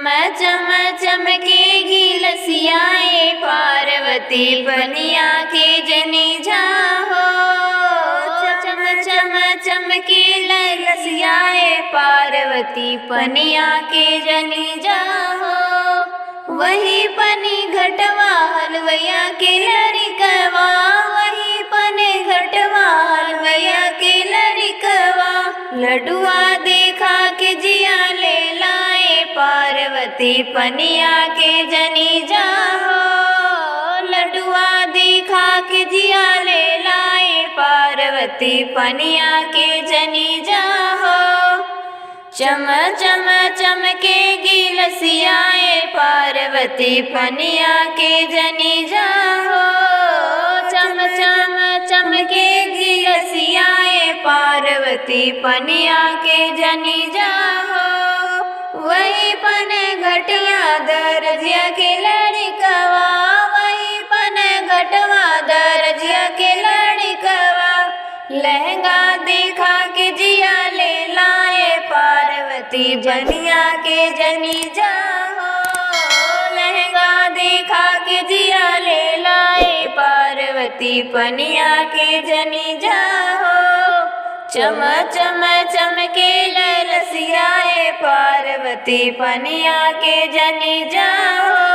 चम चमकेगी लसियाए पार्वती पनिया के जनी जाहो। चम चम चमके लसियाए पार्वती पनिया के जनी जाहो। वही पनी घटवा हलवैया के लड़िकवा, वही पने घटवा हलवैया के लड़िकवा। लडुआ देखा के जिया ले लाए पार्वती पनिया के जनी जाहो। लडुआ देखा के जिया ले लाए पार्वती पनिया के जनी जाहो। चम चम चमकेगी लसियाए पार्वती पनिया के जनी जाहो। चम चम चमकेगी लसियाए पार्वती पनिया के जनी जाहो। वही पने घटिया दरजिया के लड़िकवा, वही पने घटवा दरजिया के लड़िकवा। लहंगा देखा के जिया ले लाए पार्वती पनिया के जनी जाहो। लहंगा देखा के जिया ले लाए पार्वती पनिया के जनी जाहो। चम चम चमके लसियाए पार्वती पनिया के जनी जाहो।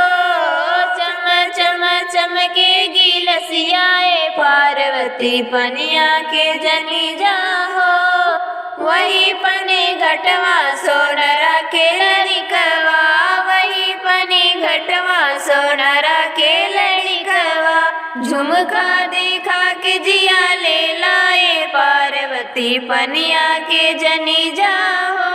चम चम चमकेगी लसियाए पार्वती पनिया के जनी जाहो। वही पने घटवा सोनरा के लड़िकवा, वही पने घटवा सोनरा के लड़िकवा। झुमका देखा के जिया ले लाए पार्वती पनिया के जनी जाहो।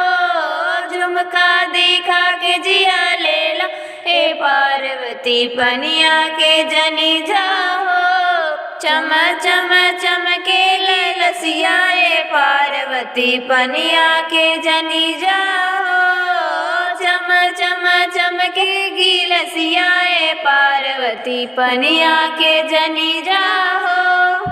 झुमका देखा के जिया ले लाए पार्वती पनिया के जनी जाहो। चम चम चमके लसियाए पार्वती पनिया के जनी जाहो। चम चम चमकेगी लसियाए पार्वती पनिया के जनी जाहो।